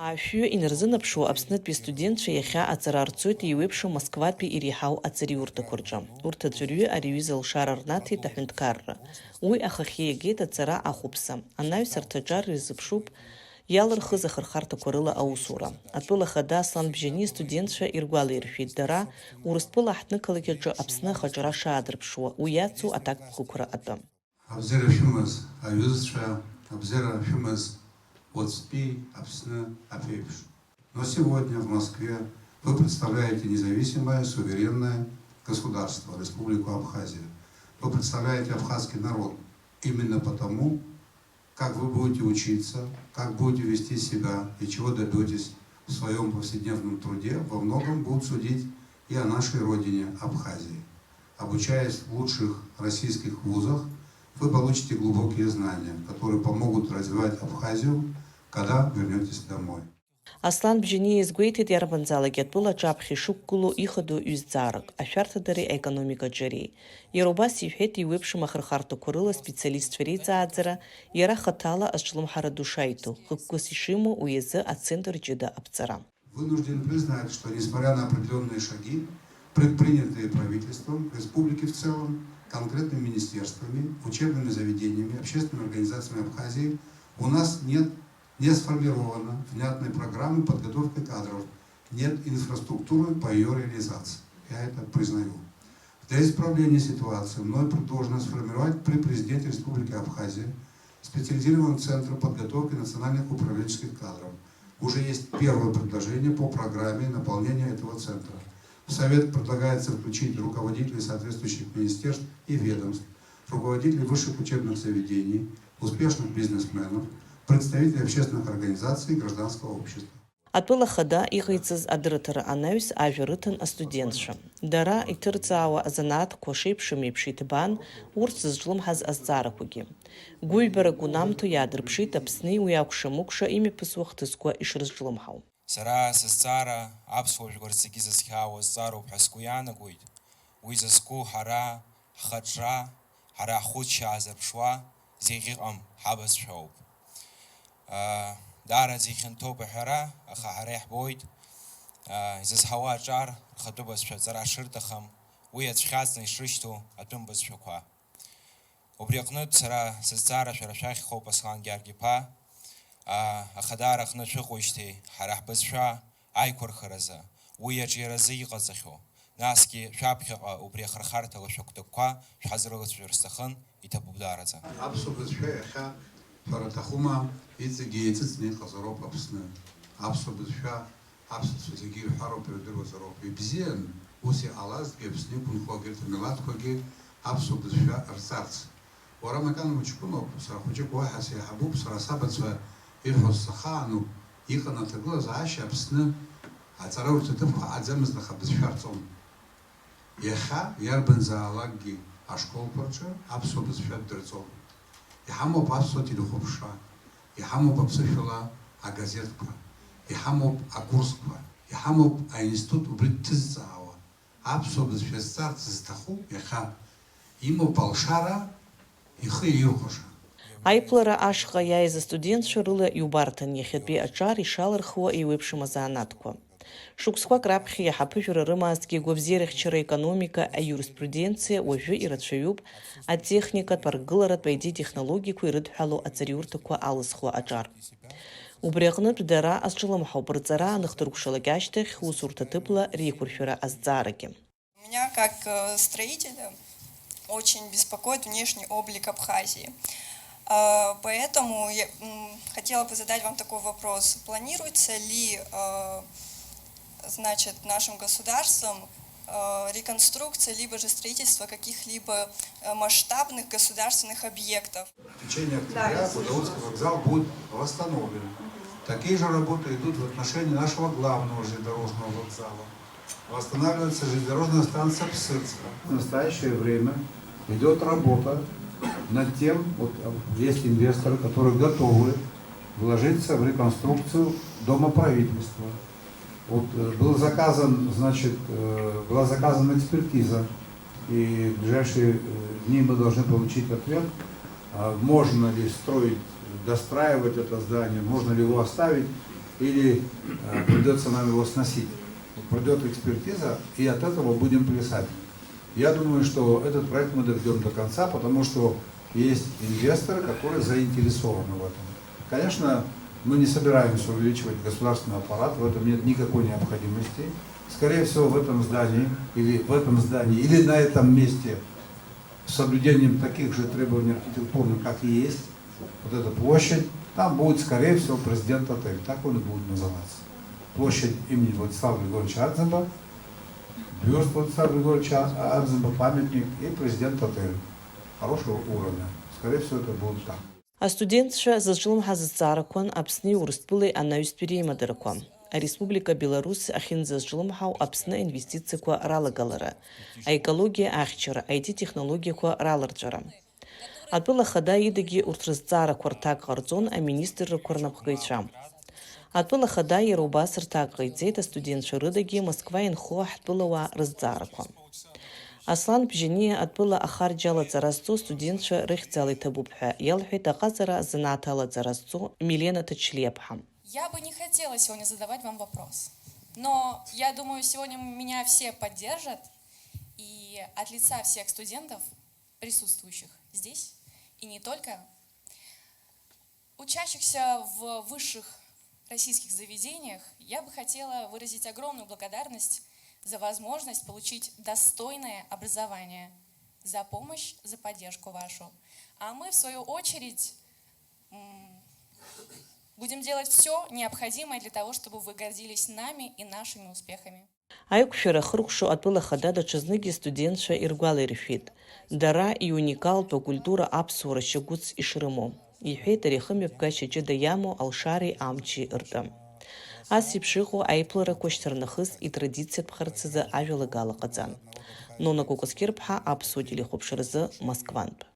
Ашәҩы инарзынаԥшуа Аԥснытәи астудентцәа иахьа аҵара рцоит еиуеиԥшым Москватәи иреиҳау аҵариуртақәа рҿы. Урҭ аӡәырҩы ари аҩыза лшара рнаҭеит аҳәынҭқарра. Уи ахахьы иагеит ацара ахәыԥса. Анаҩсарҭа аҿар ирзыԥшуп иалырхыз ахырхарҭақәа рыла аусура. Атәыла хада Аслан Бжьани астудентцәа иргәалаиршәеит дара Урыстәыла аҳҭнықалақь аҿы Аԥсны ахаҿара шаадырԥшуа, уи иацу атактикақәа атәы. Абзера шәымаз аҩызцәа, абзера шәымаз Уацтәи Аԥсны аԥеиԥш. Но сегодня в Москве вы представляете независимое, суверенное государство, Республику Абхазия. Вы представляете абхазский народ. Именно потому, как вы будете учиться, как будете вести себя и чего добьетесь в своем повседневном труде, во многом будут судить и о нашей родине Абхазии. Обучаясь в лучших российских вузах, вы получите глубокие знания, которые помогут развивать Абхазию, когда вернетесь домой. Аслан Бжьани изгәеиҭеит иарбанзаалакь атәыла аҿаԥхьа ишықәгылоу ихадоу ҩ-зҵаарак, ашәарҭадареи аекономикаҿы. Иара убас иҳәеит еиуеиԥшым ахырхарҭақәа рыла специалистцәа реиҵааӡара, иара хаҭала азҿлымҳара ду шаиҭо, хықәкыс ишимоу уи азы ацентр ҷыда аԥҵара. Вынужден признать, что несмотря на определенные шаги, предпринятые правительством, республики в целом, конкретными министерствами, учебными заведениями, общественными организациями Абхазии, у нас не сформирована внятной программы подготовки кадров, нет инфраструктуры по ее реализации. Я это признаю. Для исправления ситуации мной предложено сформировать при президенте Республики Абхазия специализированный центр подготовки национальных управленческих кадров. Уже есть первое предложение по программе наполнения этого центра. В Совет предлагается включить руководителей соответствующих министерств и ведомств, руководителей высших учебных заведений, успешных бизнесменов, представителей общественных организаций и гражданского общества. Атәыла хада иҟаиҵаз адырраҭара анаҩс ажәа рыҭан астудентцәа. Дара иҭырҵаауа азанааҭқәа шеиԥшым еиԥш иҭбаан урҭ зызҿлымҳаз азҵаарақәагьы. Гәыҩбарак унамҭо иаадырԥшит Аԥсни уи акәша-мыкәша имҩаԥысуа хҭысқәа ишрызҿлымҳау. Сара сызҵаара аԥсуа жәлар зегьы зызхьаауа зҵаароуп ҳәа сгәы иаанагоит. Уи зызку ҳара ҳхаҿра, ҳара ҳхәыцшьа аазырԥшуа зегь ыҟам ҳабызшәа ауп. Даараӡа ихьанҭоуп аҳәара, аха ҳара иаҳбоит изызҳауа аҿар рхатәы бызшәа аҵара шырҭахым, уи ацәхьаҵны ишрышьҭоу атәым бызшәақәа. Убри аҟнытә сара сызҵаара шәара шәахьхоуп Аслан Гьаргь-иԥа, аха даара аҟны шәыҟоуижьҭеи ҳара ҳбызшәа аиқәырхаразы, уи аҿиаразы иҟаҵахьоу, насгьы шәаԥхьаҟа убри ахырхарҭала шәагәҭакқәа шәҳазрылацәажәар сҭахын, иҭабуп даараӡа. Аԥсуа бызшәа иахьа шәара аҭахума иҵегьы еиҵыҵны иҟазароуп Аԥсны. Аԥсуа бызшәа аԥсуацәа зегьы ирҳәароуп, ирдыруазароуп. Ибзиан ус иҟалазгьы Аԥсны иқәынхо егьырҭ амилаҭқәагьы аԥсуа бызшәа рҵарц. Уара макьана мыҷкәыноуп, сара хәыҷык уаҳа сеиҳабуп, сара сабацәа ирҳәоз сахааноуп, иҟан аҭагылазаашьа Аԥсны аҵара урҭаҭыԥқәа ааӡамызт, аха бызшәа рҵон. Иахьа иарбанзаалакгьы ашколқәа рҿы аԥсуа бызшәа дырҵон. Иҳамоуп аԥсуа телехәаԥшра, иҳамоуп аԥсышәала агазеҭқәа, иҳамоуп акурсқәа, иҳамоуп аинститут убри дҭызҵаауа. Аԥсуа бызшәа зҵарц зҭаху иахьа имоуп алшара ихы ирхәаша. Аиԥлара ашҟа иааиз астудентцәа рыла иубарҭан иахьатәи аҿар ишалырхуа еиуеиԥшым азанааҭқәа. Шықәсқәак раԥхьа иаҳаԥыжәара рымаазҭгьы агәабзиарахьчара, аекономика, аиуриспруденциа уажәы ирацәаҩуп атехникатә, аргыларатә, аидеатехнологиақәа ирыдҳәалоу аҵариурҭақәа алызхуа аҿар. Убри аҟнытә дара азҿлымҳауп рҵара аныхдыркәшалак ашьҭахь усурҭаҭыԥла реиқәыршәара азҵаарагьы. Меня как строителя очень беспокоит внешний облик Абхазии. Поэтому я хотела бы задать вам такой вопрос. Планируется ли значит, нашим государством реконструкция, либо же строительство каких-либо масштабных государственных объектов? В течение октября Гудаутский вокзал будет восстановлен. Такие же работы идут в отношении нашего главного железнодорожного вокзала. Восстанавливается железнодорожная станция Псырска. В настоящее время идет работа над тем, вот есть инвесторы, которые готовы вложиться в реконструкцию Дома правительства. Вот была заказана экспертиза, и в ближайшие дни мы должны получить ответ, можно ли строить, достраивать это здание, можно ли его оставить или придется нам его сносить. Пройдет экспертиза, и от этого будем плясать. Я думаю, что этот проект мы доведем до конца, потому что есть инвесторы, которые заинтересованы в этом. Конечно, мы не собираемся увеличивать государственный аппарат, в этом нет никакой необходимости. Скорее всего, в этом здании, или на этом месте, с соблюдением таких же требований архитектурных, как и есть, вот эта площадь, там будет, скорее всего, президент-отель, так он и будет называться. Площадь имени Владислава Григорьевича Ардземба, бюст Владислава Григорьевича Ардземба, памятник и президент-отель хорошего уровня. Скорее всего, это будет так. Астудентша зызжылым ҳазыццаарақәан Аԥсни Урыстәылеи анаҩстәи реимадырқәа. Ареспублика Беларусь ахьынӡазҿлымҳау Аԥсны аинвестициақәа ралагалара, аекологиа ахьчара, IT-технологиақәа раларҵәара. Атәыла Ахада идагьы урҭ рызҵаарақәа рҭак ҟарҵон аминистррақәа рнапхгаҩцәа. Атәыла Ахада иара убас рҭак ҟаиҵеит астудентцәа рыдагьы Москва инхо ҳтәылауаа рызҵаарақәа. Аслан Бжьаниа атәыла ахарџь алаҵара зҵо студентцәа рыхьӡала иҭабуп ҳәа иалҳәеит аҟаҵара занааҭ алаҵара зҵо Милена Ҭачлиаԥҳа. Я бы не хотела сегодня задавать вам вопрос, но я думаю, сегодня меня все поддержат, и от лица всех студентов, присутствующих здесь, и не только, учащихся в высших российских заведениях, я бы хотела выразить огромную благодарность за возможность получить достойное образование, за помощь, за поддержку вашу. А мы, в свою очередь, будем делать все необходимое для того, чтобы вы гордились нами и нашими успехами. Аиқәшәара хыркәшо атәыла Ахада даҽазныгьы студентцәа иргәалаиршәеит. Дара иуникалтә акультура аԥсуара шьагәыц ишрымоу. Иҳәеит ари ахымҩаԥгашьа ҷыда иамоу Алшареи амчи ртәы. Ас еиԥш иҟоу аиԥыларақәа шьҭарнахыс итрадициатә азы ажәалагала ҟаҵан. Нона Кокоскер-ԥҳа, Аԥсуа телехәаԥшразы, Москвантә.